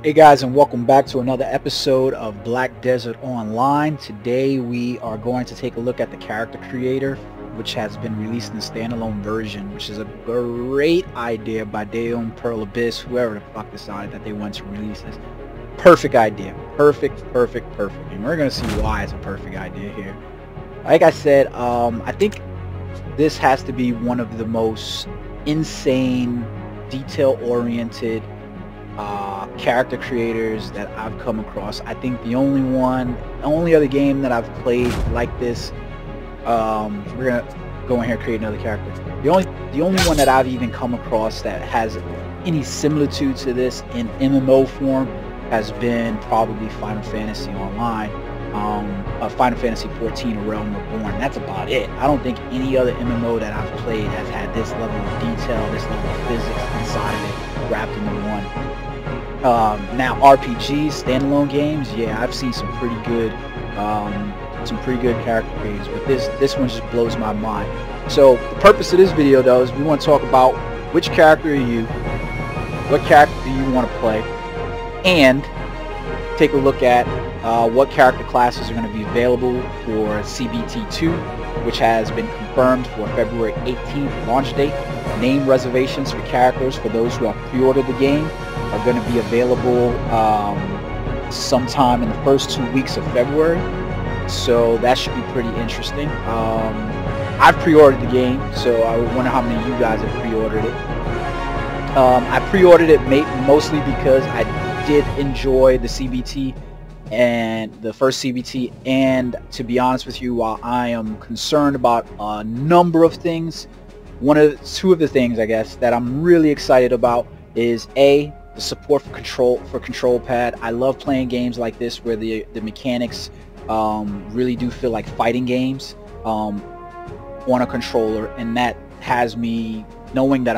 Hey guys, and welcome back to another episode of Black Desert Online. Today we are going to take a look at the character creator, which has been released in a standalone version, which is a great idea by Dayon Pearl Abyss, whoever the fuck decided that they want to release this. Perfect idea. Perfect. And we're going to see why it's a perfect idea here. Like I said, I think this has to be one of the most insane, detail-oriented character creators that I've come across. I think the only other game that I've played like this, we're gonna go in here and create another character. The only one that I've even come across that has any similitude to this in MMO form has been probably Final Fantasy Online, Final Fantasy 14: A Realm Reborn. That's about it. I don't think any other MMO that I've played has had this level of detail, this level of physics inside of it wrapped into one. Now RPGs, standalone games, yeah, I've seen some pretty good character creators, but this one just blows my mind. So the purpose of this video, though, is we want to talk about which character are you, what character do you want to play, and take a look at what character classes are going to be available for CBT2, which has been confirmed for February 18th launch date. Name reservations for characters for those who have pre-ordered the game are going to be available sometime in the first 2 weeks of February, so that should be pretty interesting. I've pre-ordered the game, so I wonder how many of you guys have pre-ordered it. I pre-ordered it mostly because I did enjoy the CBT and the first CBT, and to be honest with you, while I am concerned about a number of things, two of the things I guess that I'm really excited about is the support for control pad. I love playing games like this where the mechanics really do feel like fighting games on a controller, and that has me knowing that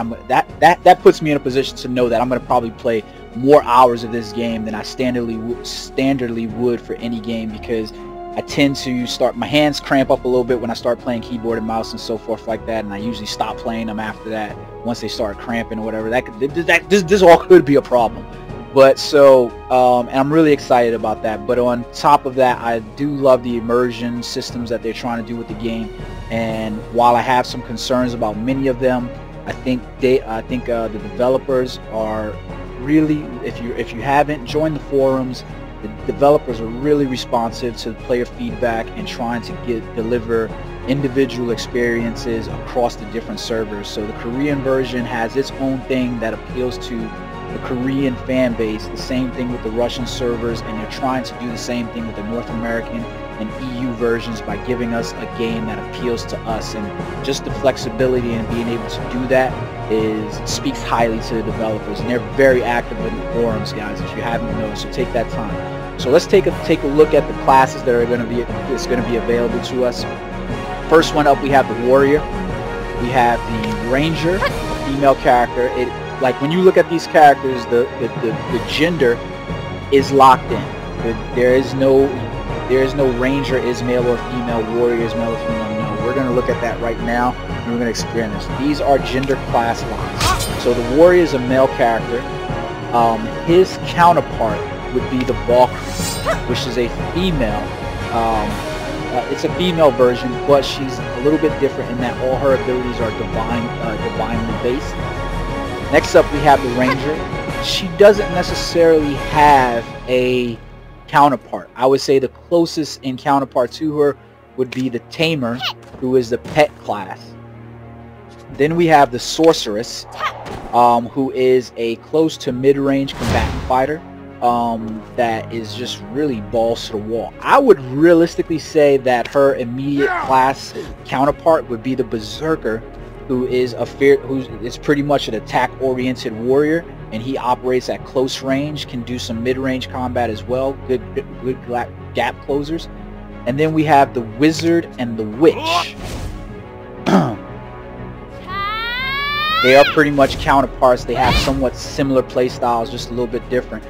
that puts me in a position to know that I'm going to probably play more hours of this game than I standardly would for any game, because I tend to my hands cramp up a little bit when I start playing keyboard and mouse and so forth like that, and I usually stop playing them after that once they start cramping or whatever. This all could be a problem. But so and I'm really excited about that. But on top of that, I do love the immersion systems that they're trying to do with the game, and while I have some concerns about many of them, I think the developers are really, if you haven't joined the forums, the developers are really responsive to player feedback and trying to deliver individual experiences across the different servers. So the Korean version has its own thing that appeals to the Korean fan base, the same thing with the Russian servers, and they're trying to do the same thing with the North American and EU versions by giving us a game that appeals to us. And just the flexibility and being able to do that speaks highly to the developers, and they're very active in the forums, guys, if you haven't noticed, so take that time. So let's take a look at the classes that are going to be available to us. First one up, we have the Warrior, we have the Ranger, a female character. Like when you look at these characters, the gender is locked in. There is no Ranger is male or female, Warrior is male or female. No, we're going to look at that right now, and we're going to experience this. These are gender class locks. So the Warrior is a male character. His counterpart would be the Valkyrie, which is a female. It's a female version, but she's a little bit different in that all her abilities are divinely based. Next up, we have the Ranger. She doesn't necessarily have a counterpart. I would say the closest in counterpart to her would be the Tamer, who is the pet class. Then we have the Sorceress, who is a close to mid-range combatant fighter that is just really balls to the wall. I would realistically say that her immediate class counterpart would be the Berserker, who is pretty much an attack-oriented warrior, and he operates at close range, can do some mid-range combat as well, good gap closers. And then we have the Wizard and the Witch. They are pretty much counterparts. They have somewhat similar play styles, just a little bit different.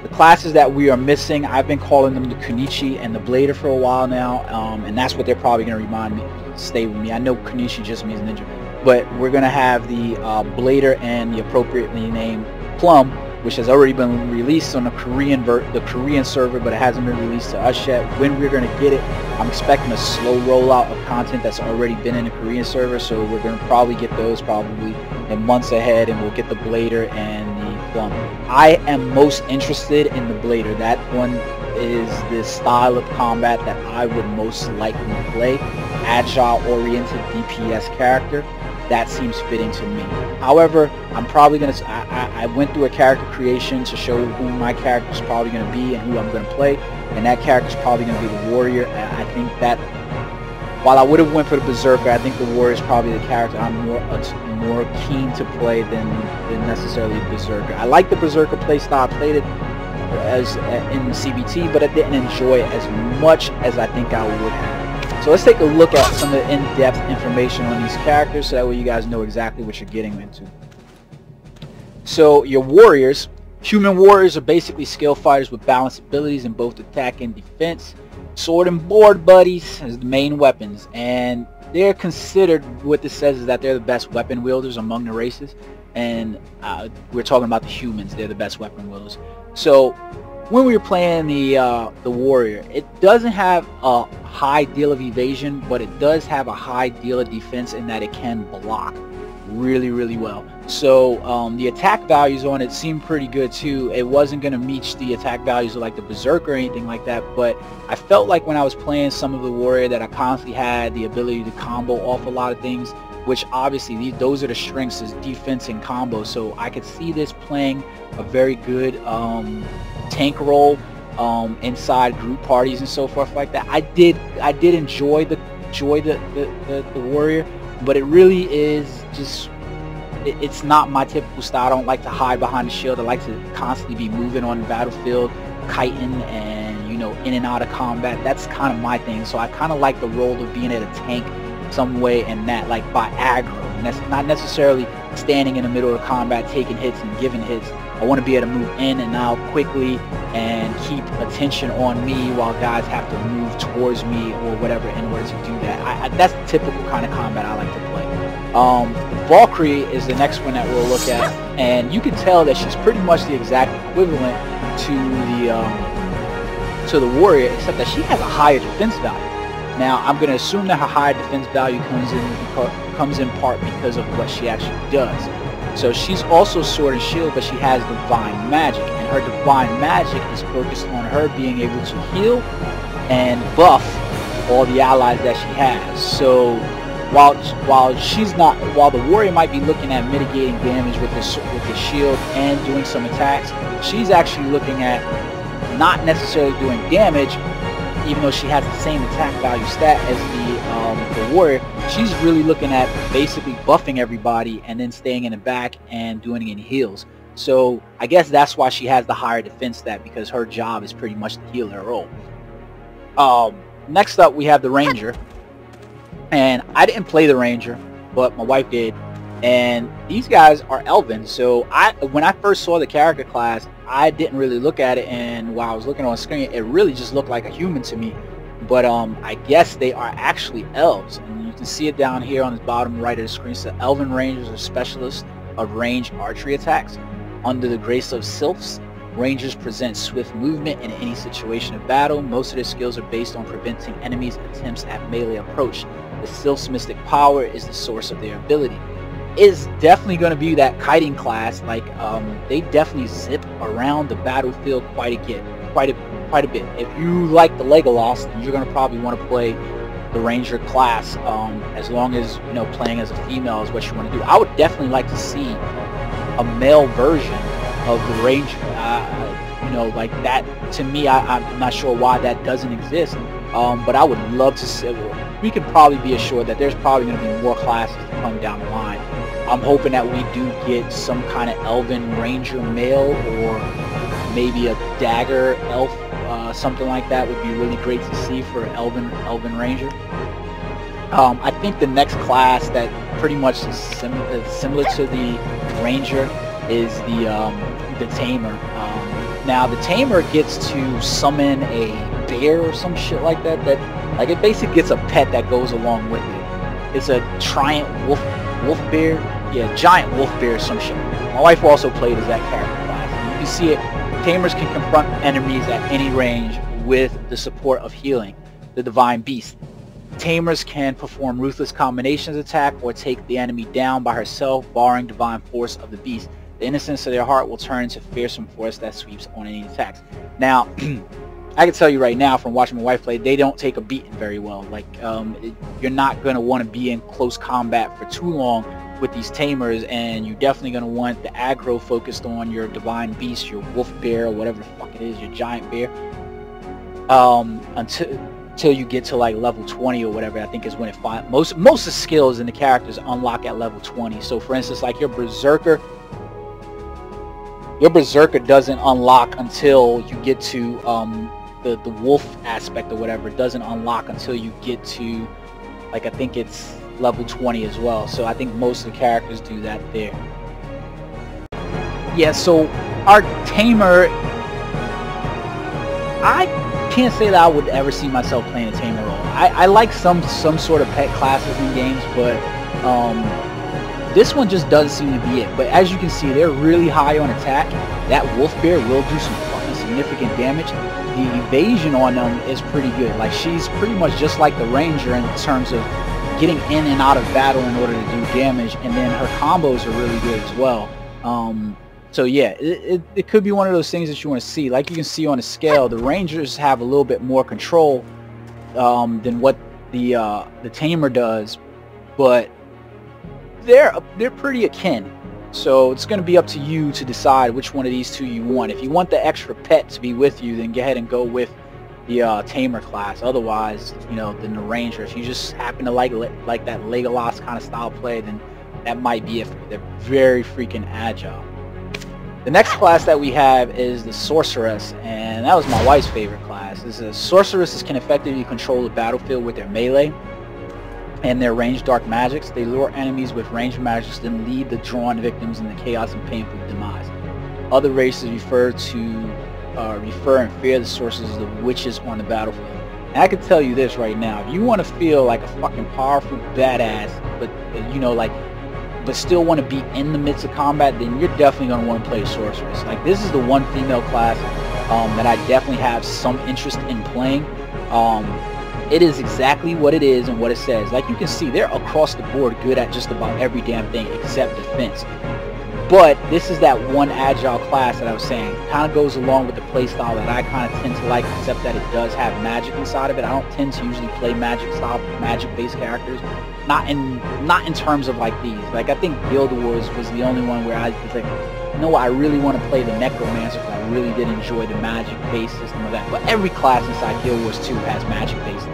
The classes that we are missing, I've been calling them the Kunichi and the Blader for a while now, and that's what they're probably going to stay with me. I know Kunichi just means ninja, but we're going to have the Blader and the appropriately named Plum, which has already been released on the Korean server, but it hasn't been released to us yet. When we're going to get it, I'm expecting a slow rollout of content that's already been in the Korean server, so we're going to probably get those probably in months ahead, and we'll get the Blader and the Plum. I am most interested in the Blader. That one is the style of combat that I would most likely play. Agile-oriented DPS character. That seems fitting to me. However, I'm probably going to... I went through a character creation to show who my character is probably going to be and who I'm going to play. And that character is probably going to be the Warrior. I think that... While I would have went for the Berserker, I think the Warrior is probably the character I'm more keen to play than necessarily the Berserker. I like the Berserker playstyle. I played it as in the CBT, but I didn't enjoy it as much as I think I would have. So let's take a look at some of the in-depth information on these characters so that way you guys know exactly what you're getting into. So your warriors, human warriors are basically skill fighters with balanced abilities in both attack and defense. Sword and board buddies as the main weapons, and they're considered, what this says is that they're the best weapon wielders among the races, and we're talking about the humans. They're the best weapon wielders. So when we were playing the warrior, it doesn't have a high deal of evasion, but it does have a high deal of defense in that it can block really well. So the attack values on it seem pretty good too. It wasn't going to meet the attack values of like the Berserker or anything like that, but I felt like when I was playing some of the warrior that I constantly had the ability to combo off a lot of things, which obviously those are the strengths, is defense and combo. So I could see this playing a very good tank role inside group parties and so forth like that. I did enjoy the warrior, but it really is just, it's not my typical style. I don't like to hide behind the shield. I like to constantly be moving on the battlefield, kiting and, you know, in and out of combat. That's kind of my thing. So I kind of like the role of being at a tank some way, and that like by aggro, and that's not necessarily standing in the middle of combat taking hits and giving hits. I want to be able to move in and out quickly and keep attention on me while guys have to move towards me or whatever in order to do that. That's the typical kind of combat I like to play. Valkyrie is the next one that we'll look at, and you can tell that she's pretty much the exact equivalent to the warrior, except that she has a higher defense value. Now, I'm going to assume that her higher defense value comes in part because of what she actually does. So she's also sword and shield, but she has divine magic, and her divine magic is focused on her being able to heal and buff all the allies that she has. So while the warrior might be looking at mitigating damage with the shield and doing some attacks, she's actually looking at not necessarily doing damage, even though she has the same attack value stat as the warrior. She's really looking at basically buffing everybody and then staying in the back and doing any heals. So I guess that's why she has the higher defense stat, because her job is pretty much to heal her role. Next up we have the Ranger, and I didn't play the Ranger, but my wife did, and these guys are Elven. So when I first saw the character class, I didn't really look at it, and while I was looking on screen, it really just looked like a human to me. But I guess they are actually elves, and you can see it down here on the bottom right of the screen. So Elven Rangers are specialists of range archery attacks. Under the grace of sylphs, Rangers present swift movement in any situation of battle. Most of their skills are based on preventing enemies' attempts at melee approach. The sylphs' mystic power is the source of their ability. Is definitely going to be that kiting class. Like they definitely zip around the battlefield quite a bit. If you like the Legolas, then you're going to probably want to play the Ranger class, as long as, you know, playing as a female is what you want to do. I would definitely like to see a male version of the Ranger. You know, like that, to me, I'm not sure why that doesn't exist, but I would love to see. We could probably be assured that there's probably going to be more classes to come down the line. I'm hoping that we do get some kind of Elven Ranger male, or maybe a Dagger Elf, something like that would be really great to see for Elven Ranger. I think the next class that pretty much is similar to the Ranger is the Tamer. Now the Tamer gets to summon a bear or some shit like that. Like it basically gets a pet that goes along with it. It's a giant wolf bear. Yeah, giant wolf bear or some shit. My wife also played as that character class. You can see it. Tamers can confront enemies at any range with the support of healing, the Divine Beast. Tamers can perform Ruthless Combinations attack or take the enemy down by herself, barring Divine Force of the Beast. The innocence of their heart will turn into fearsome force that sweeps on any attacks. Now, I can tell you right now from watching my wife play, they don't take a beating very well. Like, you're not going to want to be in close combat for too long with these Tamers, and you're definitely going to want the aggro focused on your Divine Beast, your Wolf Bear, or whatever the fuck it is, your Giant Bear, until you get to like level 20 or whatever. I think is when it most of the skills in the characters unlock at level 20. So for instance, like your Berserker doesn't unlock until you get to the wolf aspect or whatever. It doesn't unlock until you get to, like, I think it's level 20 as well. So I think most of the characters do that there. Yeah, so our Tamer, I can't say that I would ever see myself playing a Tamer role. I like some sort of pet classes in games, but this one just doesn't seem to be it. But as you can see, they're really high on attack. That Wolf Bear will do some fucking significant damage. The evasion on them is pretty good. Like, she's pretty much just like the Ranger in terms of getting in and out of battle in order to do damage, and then her combos are really good as well. So yeah, it could be one of those things that you want to see. Like you can see on the scale, the Rangers have a little bit more control than what the Tamer does, but they're pretty akin. So it's going to be up to you to decide which one of these two you want. If you want the extra pet to be with you, then go ahead and go with the Tamer class. Otherwise, you know, then the Ranger. If you just happen to like that Legolas kind of style play, then that might be it for you. They're very freaking agile. The next class that we have is the Sorceress, and that was my wife's favorite class. Sorceresses can effectively control the battlefield with their melee and their ranged dark magics. They lure enemies with ranged magics, then lead the drawn victims in the chaos and painful demise. Other races refer and fear the sorcerers as the witches on the battlefield. And I can tell you this right now: if you want to feel like a fucking powerful badass, but you know, like, but still want to be in the midst of combat, then you're definitely going to want to play Sorceress. Like, this is the one female class that I definitely have some interest in playing. It is exactly what it is and what it says. Like you can see, they're across the board good at just about every damn thing except defense. But this is that one agile class that I was saying. Kind of goes along with the playstyle that I kind of tend to like, except that it does have magic inside of it. I don't tend to usually play magic-based characters. Not in terms of like these. Like, I think Guild Wars was the only one where I was like, you know what, I really want to play the Necromancer because I really did enjoy the magic-based system of that. But every class inside Guild Wars 2 has magic-based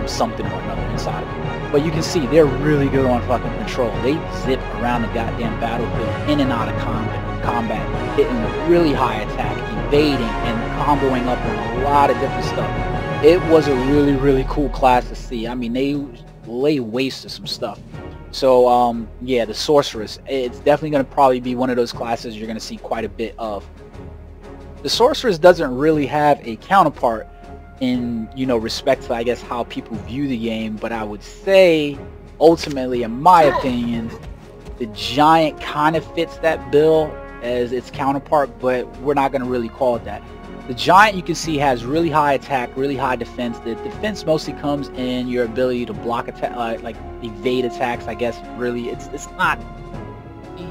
something or another inside of it. But you can see they're really good on fucking control. They zip around the goddamn battlefield in and out of combat, hitting with really high attack, evading, and comboing up on a lot of different stuff. It was a really, really cool class to see. I mean, they lay waste to some stuff. So yeah, the Sorceress, it's definitely going to probably be one of those classes you're going to see quite a bit of. The Sorceress doesn't really have a counterpart in, you know, respect to, I guess, how people view the game, but I would say ultimately, in my opinion, the Giant kind of fits that bill as its counterpart, but we're not going to really call it that. The Giant, you can see, has really high attack, really high defense. The defense mostly comes in your ability to block attack, like evade attacks, I guess. Really, it's not,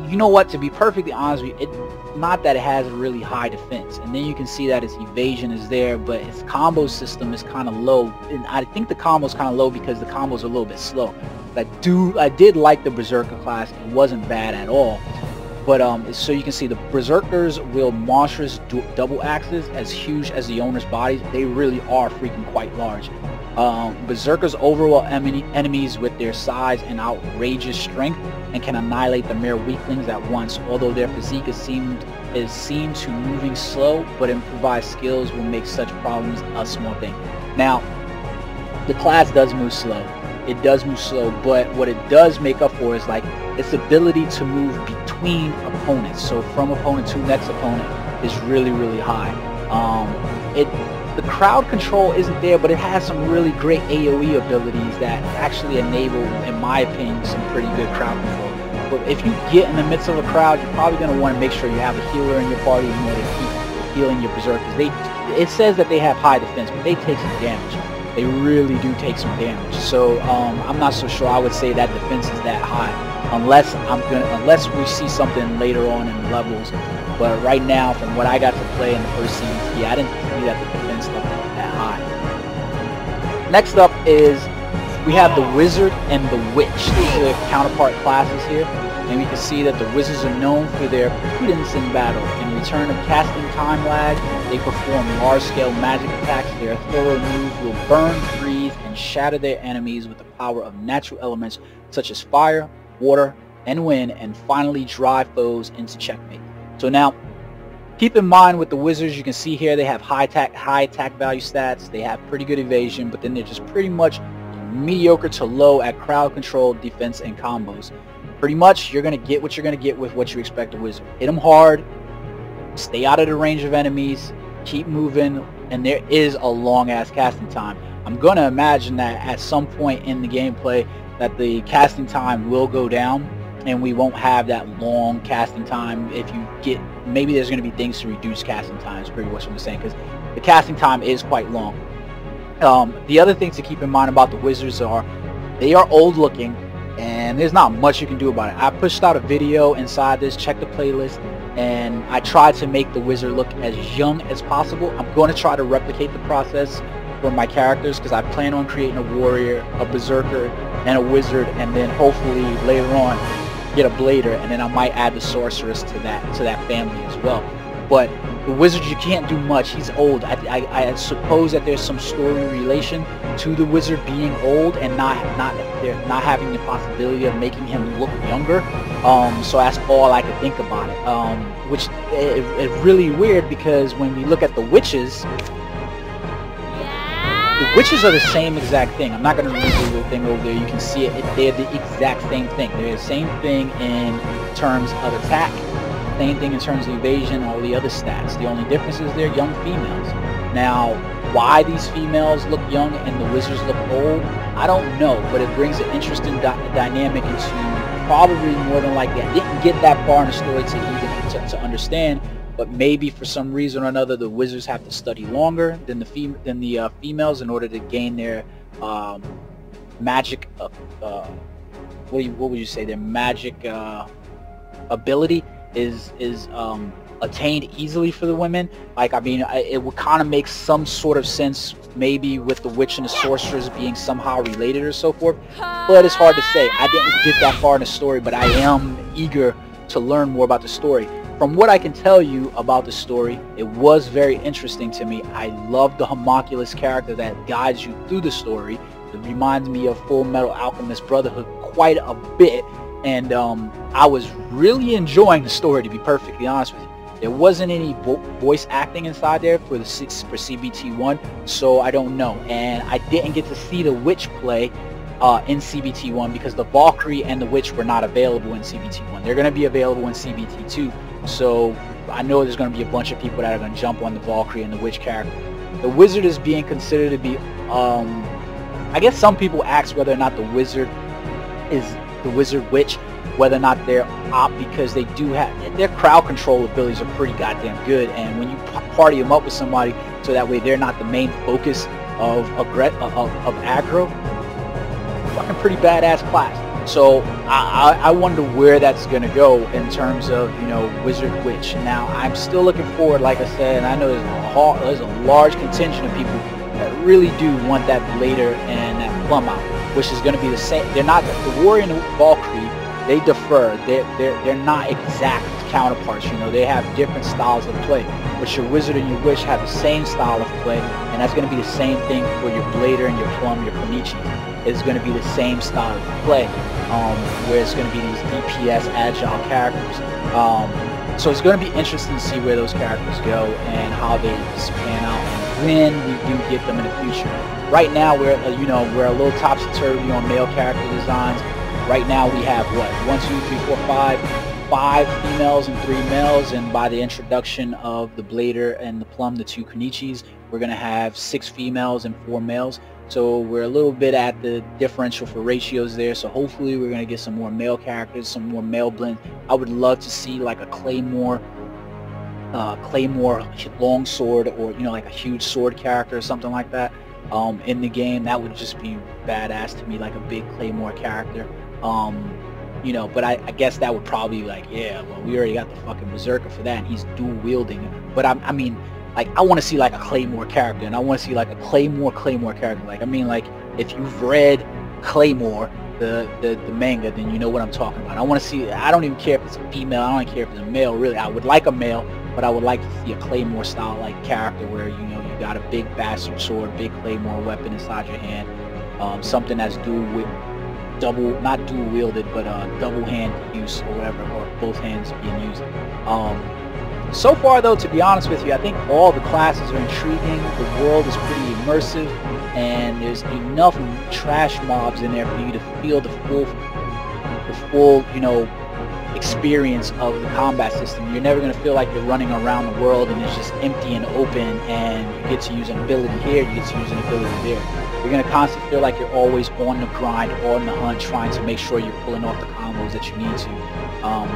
you know what, to be perfectly honest with you, it's not that it has a really high defense. And then you can see that its evasion is there, but its combo system is kind of low. And I think the combo is kind of low because the combos are a little bit slow. I did like the Berserker class. It wasn't bad at all. But so you can see the Berserkers wield monstrous double axes as huge as the owner's bodies. They really are freaking quite large. Berserkers overwhelm enemies with their size and outrageous strength and can annihilate the mere weaklings at once. Although their physique is seen to moving slow, but improvised skills will make such problems a small thing. Now, the class does move slow. It does move slow, but what it does make up for is like its ability to move between opponents. So from opponent to next opponent is really, really high. The crowd control isn't there, but it has some really great AoE abilities that actually enable, in my opinion, some pretty good crowd control. But if you get in the midst of a crowd, you're probably going to want to make sure you have a healer in your party in order to keep healing your berserkers. It says that they have high defense, but they take some damage. They really do take some damage. So I'm not so sure I would say that defense is that high, unless we see something later on in the levels. But right now, from what I got to play in the first CBT, I didn't see that the defense level was that high. Next up is we have the Wizard and the Witch. These are the counterpart classes here. And we can see that the Wizards are known for their prudence in battle. In return of casting time lag, they perform large-scale magic attacks. Their thorough moves will burn, freeze, and shatter their enemies with the power of natural elements such as fire, water, and wind, and finally drive foes into checkmate. So now, keep in mind with the Wizards, you can see here they have high attack value stats. They have pretty good evasion, but then they're just pretty much mediocre to low at crowd control, defense, and combos. Pretty much, you're going to get what you're going to get with what you expect a Wizard. Hit them hard, stay out of the range of enemies, keep moving, and there is a long-ass casting time. I'm going to imagine that at some point in the gameplay that the casting time will go down, and we won't have that long casting time. If you get, maybe there's going to be things to reduce casting time, is pretty much what I'm saying, because the casting time is quite long. The other things to keep in mind about the Wizards are, they are old looking, and there's not much you can do about it. I pushed out a video inside this, check the playlist, and I tried to make the Wizard look as young as possible. I'm going to try to replicate the process for my characters, because I plan on creating a warrior, a berserker, and a wizard, and then hopefully later on get a blader, and then I might add the sorceress to that family as well. But the wizard, you can't do much. He's old. I suppose that there's some story relation to the wizard being old and not having the possibility of making him look younger. So that's all I could think about it. Which is really weird, because when we look at the witches are the same exact thing. I'm not going to read the little thing over there. You can see it. They're the exact same thing. They're the same thing in terms of attack. Same thing in terms of evasion, all the other stats. The only difference is they're young females. Now, why these females look young and the wizards look old, I don't know, but it brings an interesting dynamic into probably more than likely. I didn't get that far in the story to understand, but maybe for some reason or another, the wizards have to study longer than the females in order to gain their magic. What would you say? Their magic ability is attained easily for the women. Like, I mean, it would kind of make some sort of sense maybe with the witch and the sorceress being somehow related or so forth, but it's hard to say. I didn't get that far in the story, but I am eager to learn more about the story. From what I can tell you about the story, it was very interesting to me. I love the homunculus character that guides you through the story. It reminds me of Full Metal Alchemist Brotherhood quite a bit. And I was really enjoying the story, to be perfectly honest with you. There wasn't any voice acting inside there for CBT1, so I don't know. And I didn't get to see the witch play in CBT1 because the Valkyrie and the witch were not available in CBT1. They're going to be available in CBT2, so I know there's going to be a bunch of people that are going to jump on the Valkyrie and the witch character. The wizard is being considered to be, I guess some people ask whether or not the wizard is the wizard witch, whether or not they're op, because they do have their crowd control abilities are pretty goddamn good, and when you party them up with somebody so that way they're not the main focus of aggro, fucking pretty badass class. So I wonder where that's gonna go in terms of, you know, wizard witch. Now I'm still looking forward, like I said, and I know there's a large contingent of people that really do want that blader and that plum out, which is going to be the same. They're not the warrior and the Valkyrie. They differ. They're not exact counterparts. You know, they have different styles of play. But your wizard and your witch have the same style of play, and that's going to be the same thing for your blader and your plum, your Konichi. It's going to be the same style of play, where it's going to be these DPS agile characters. So it's going to be interesting to see where those characters go and how they span out, and when we do get them in the future. Right now, we're a little topsy-turvy on male character designs. Right now, we have what, 1, 2, 3, 4, 5 females and 3 males, and by the introduction of the blader and the plum, the 2 Konichis, we're gonna have 6 females and 4 males. So we're a little bit at the differential for ratios there. So hopefully we're going to get some more male characters, some more male blends. I would love to see like a Claymore longsword, or like a huge sword character or something like that in the game. That would just be badass to me, like a big Claymore character. But I guess that would probably yeah, well, we already got the fucking Berserker for that, and he's dual wielding. But I mean, like, I want to see like a Claymore character, and I want to see like a Claymore character. Like, I mean, like, if you've read Claymore, the manga, then you know what I'm talking about. I want to see. I don't even care if it's a female. I don't care if it's a male. Really, I would like a male, but I would like to see a Claymore style like character where you got a big bastard sword, big Claymore weapon inside your hand, something that's not dual wielded, but double hand use or whatever, or both hands being used. So far though, to be honest with you, I think all the classes are intriguing. The world is pretty immersive, and there's enough trash mobs in there for you to feel the full experience of the combat system. You're never going to feel like you're running around the world and it's just empty and open, and you get to use an ability here, you get to use an ability there. You're going to constantly feel like you're always on the grind, on the hunt, trying to make sure you're pulling off the combos that you need to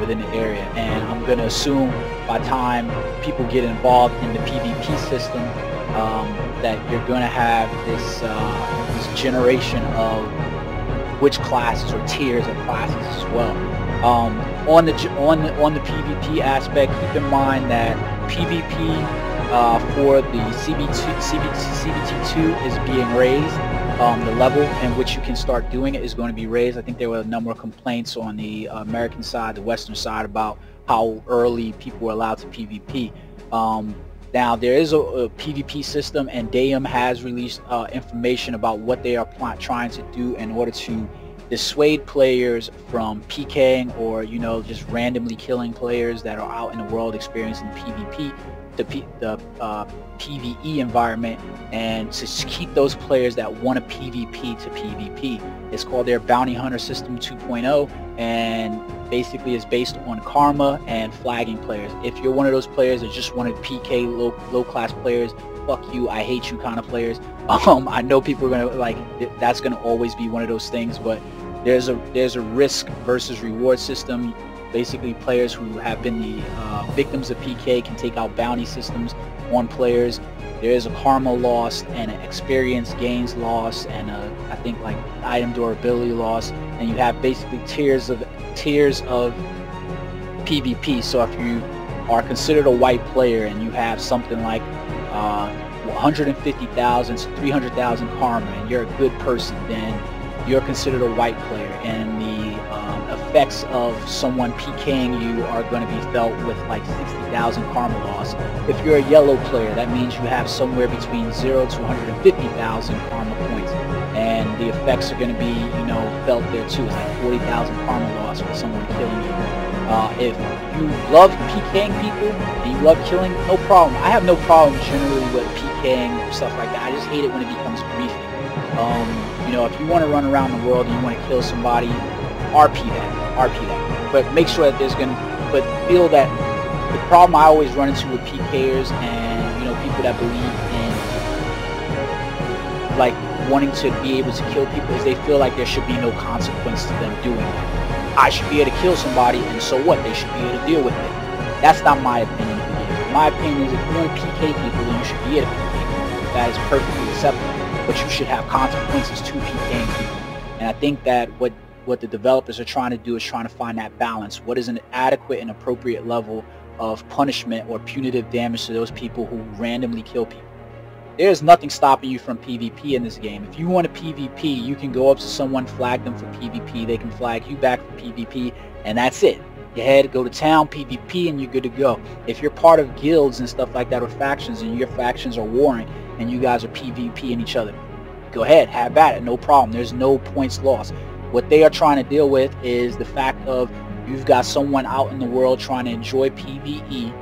within the area. And I'm going to assume by the time people get involved in the PvP system that you're going to have this generation of which classes or tiers of classes as well. On the PvP aspect, keep in mind that PvP for the CBT2 is being raised. The level in which you can start doing it is going to be raised. I think there were a number of complaints on the American side, the Western side, about how early people were allowed to PvP. Now there is a PvP system, and DAEM has released information about what they are trying to do in order to dissuade players from PKing or just randomly killing players that are out in the world experiencing PvP, the PvE environment, and to keep those players that want to PvP to PvP. It's called their Bounty Hunter System 2.0, and basically is based on karma and flagging players. If you're one of those players that just want to PK low class players, fuck you, I hate you kind of players. I know people are gonna that's gonna always be one of those things, but there's a risk versus reward system. Basically, players who have been the victims of PK can take out bounty systems on players. There is a karma loss and an experience gains loss, and I think like item durability loss, and you have basically tiers of PvP. So if you are considered a white player and you have something like 150,000 to 300,000 karma, and you're a good person, then you're considered a white player, and the effects of someone PKing you are going to be felt with like 60,000 karma loss. If you're a yellow player, that means you have somewhere between 0 to 150,000 karma points, and the effects are going to be felt there too. It's like 40,000 karma loss for someone killing you. If you love PKing people and you love killing, no problem. I have no problem generally with PKing or stuff like that. I just hate it when it becomes griefing. If you want to run around the world and you want to kill somebody, RP that. But make sure that but feel that the problem I always run into with PKers and people that believe in like wanting to be able to kill people is they feel like there should be no consequence to them doing it. I should be able to kill somebody, and so what? They should be able to deal with it. That's not my opinion. My opinion is if you want to PK people, then you should be able to PK people. That is perfectly acceptable. But you should have consequences to PKing people. And I think that what the developers are trying to do is trying to find that balance. What is an adequate and appropriate level of punishment or punitive damage to those people who randomly kill people? There's nothing stopping you from PvP in this game. If you want to PvP, you can go up to someone, flag them for PvP, they can flag you back for PvP, and that's it. You head, go to town, PvP, and you're good to go. If you're part of guilds and stuff like that, or factions, and your factions are warring, and you guys are PvPing each other, go ahead, have at it, no problem. There's no points lost. What they are trying to deal with is the fact of you've got someone out in the world trying to enjoy PvE,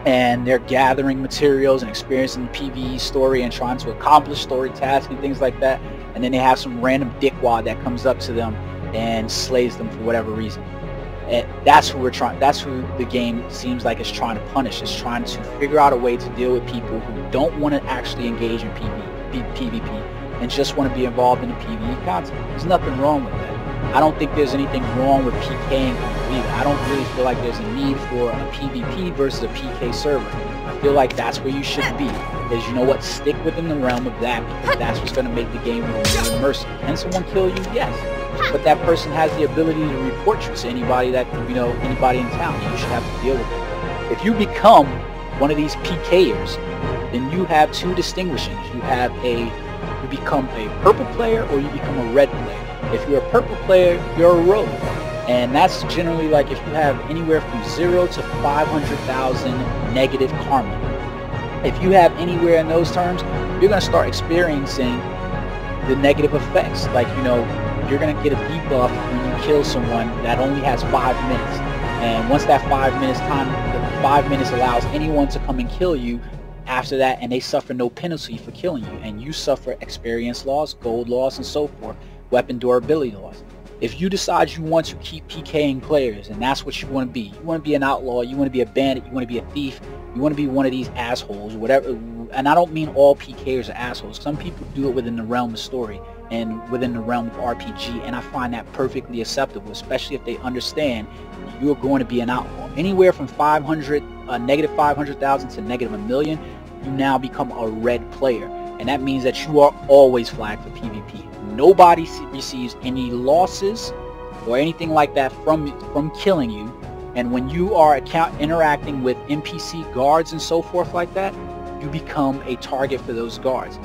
and they're gathering materials and experiencing the PvE story and trying to accomplish story tasks and things like that, and then they have some random dickwad that comes up to them and slays them for whatever reason. And that's who the game seems like it's trying to punish. It's trying to figure out a way to deal with people who don't want to actually engage in PvP, and just want to be involved in the PvE content. There's nothing wrong with that. I don't think there's anything wrong with PKing either. I don't really feel like there's a need for a PvP versus a PK server. I feel like that's where you should be. Is, you know what, stick within the realm of that, because that's what's going to make the game more immersive. Can someone kill you? Yes. But that person has the ability to report you to anybody that, you know, anybody in town. You should have to deal with it. If you become one of these PKers, then you have two distinguishings. You become a purple player or you become a red player. If you're a purple player, you're a rogue. And that's generally like if you have anywhere from 0 to 500,000 negative karma. If you have anywhere in those terms, you're going to start experiencing the negative effects. Like, you know, you're going to get a debuff when you kill someone that only has 5 minutes. And once that 5 minutes time, the 5 minutes allows anyone to come and kill you after that, and they suffer no penalty for killing you. And you suffer experience loss, gold loss, and so forth, weapon durability loss. If you decide you want to keep PKing players, and that's what you want to be an outlaw, you want to be a bandit, you want to be a thief, you want to be one of these assholes, whatever. And I don't mean all PKers are assholes. Some people do it within the realm of story and within the realm of RPG, and I find that perfectly acceptable, especially if they understand you're going to be an outlaw. Anywhere from negative 500,000 to negative 1 million, you now become a red player, and that means that you are always flagged for PvP. Nobody receives any losses or anything like that from killing you. And when you are interacting with NPC guards and so forth like that, you become a target for those guards.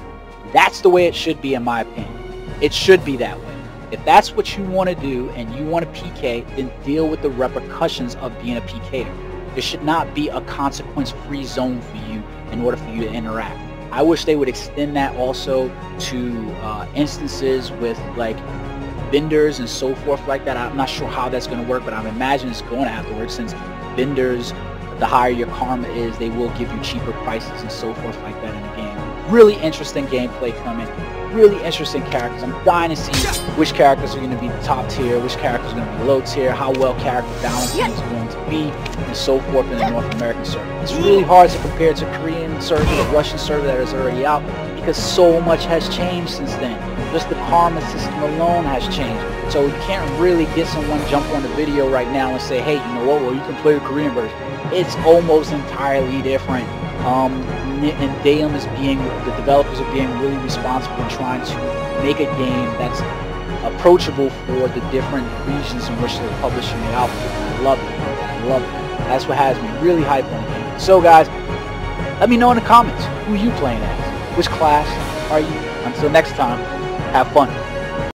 That's the way it should be, in my opinion. It should be that way. If that's what you want to do and you want to PK, then deal with the repercussions of being a PKer. There should not be a consequence-free zone for you in order for you to interact. I wish they would extend that also to instances with like vendors and so forth like that. I'm not sure how that's going to work, but I imagine it's going to have to work, since vendors, the higher your karma is, they will give you cheaper prices and so forth like that in the game. Really interesting gameplay coming. Really interesting characters. I'm dying to see which characters are going to be the top tier, which characters are going to be low tier, how well character balancing is going to be, and so forth in the North American server. It's really hard to compare to Korean server, the Russian server that is already out, because so much has changed since then. Just the karma system alone has changed. So you can't really get someone jump on the video right now and say, hey, you know what, well, you can play the Korean version. It's almost entirely different. And Daem is the developers are being really responsible in trying to make a game that's approachable for the different regions in which they're publishing it out. I love it. I love it. That's what has me really hyped on the game. So guys, let me know in the comments, who are you playing as? Which class are you? Until next time, have fun.